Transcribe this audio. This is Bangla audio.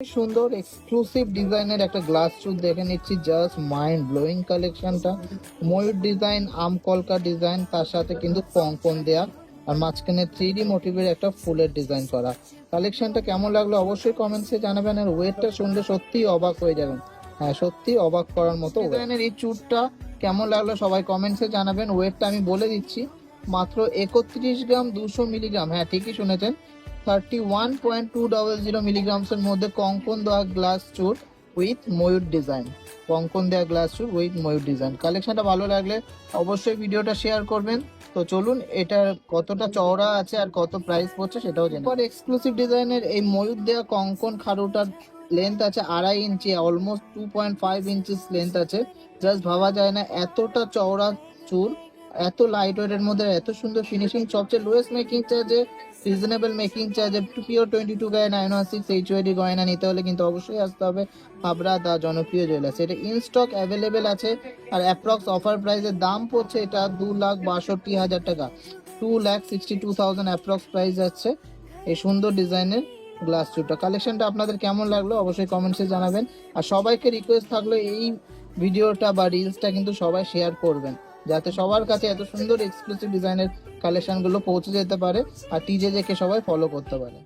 সুন্দর এক্সক্লুসিভ ডিজাইনের একটা গ্লাস চুল দেখে নিচ্ছি, জাস্ট মাইন্ড ব্লোয়িং কালেকশনটা। ময়ূর ডিজাইন, আম কলকা ডিজাইন, তার সাথে কিন্তু কঙ্কন দেয়া, আর মাঝখানে 3D মোটিভের একটা ফুলের ডিজাইন করা। কালেকশনটা কেমন লাগলো অবশ্যই কমেন্টসে জানাবেন। আর ওয়েটটা শুনলে সত্যিই অবাক হয়ে যাবেন। হ্যাঁ, সত্যি অবাক করার মতো ডিজাইনের এই চুলটা কেমন লাগলো সবাই কমেন্টসে জানাবেন। ওয়েটটা আমি বলে দিচ্ছি, মাত্র 31 গ্রাম 200 মিলিগ্রাম। হ্যাঁ, ঠিকই শুনেছেন, 31.200 মিলিগ্রামস এর মধ্যে কঙ্কন দেওয়া গ্লাস চুট উইথ ময়ূর ডিজাইন। কঙ্কন দেওয়া গ্লাস চুট উইথ ময়ূর ডিজাইন। কালেকশনটা ভালো লাগলে অবশ্যই ভিডিওটা শেয়ার করবেন। তো চলুন, এটার কতটা চওড়া আছে আর কত প্রাইস পড়ছে সেটাও জেনে। পর এক্সক্লুসিভ ডিজাইনের এই ময়ূর দেওয়া কঙ্কন খাড়ুটার লেন্থ আছে 2.5 ইঞ্চি, অলমোস্ট 2.5 ইঞ্চিস লেন্থ আছে। জাস্ট ভাবা যায় না এতটা চওড়া চুল, এত লাইট ওয়েটের মধ্যে এত সুন্দর ফিনিশিং। সবচেয়ে লোয়েস্ট মেকিং চার্জে, রিজনেবল মেকিং চার্জে পিওর 22 গায়ে 916 HYD গয়না নিতে হলে কিন্তু অবশ্যই আসতে হবে হাবড়া দা জনপ্রিয় জুয়েলার্স। এটা ইন স্টক অ্যাভেলেবেল আছে। আর অ্যাপ্রক্স অফার প্রাইসের দাম পড়ছে এটা 2,62,000 টাকা, 2,62,000 অ্যাপ্রক্স প্রাইস যাচ্ছে এই সুন্দর ডিজাইনের গ্লাস চুটটা। কালেকশনটা আপনাদের কেমন লাগলো অবশ্যই কমেন্টসে জানাবেন। আর সবাইকে রিকোয়েস্ট থাকলো এই ভিডিওটা বা রিলসটা কিন্তু সবাই শেয়ার করবেন, যাতে সবার কাছে এত সুন্দর এক্সক্লুসিভ ডিজাইনের কালেকশনগুলো পৌঁছে যেতে পারে আর টিজে কে সবাই ফলো করতে পারে।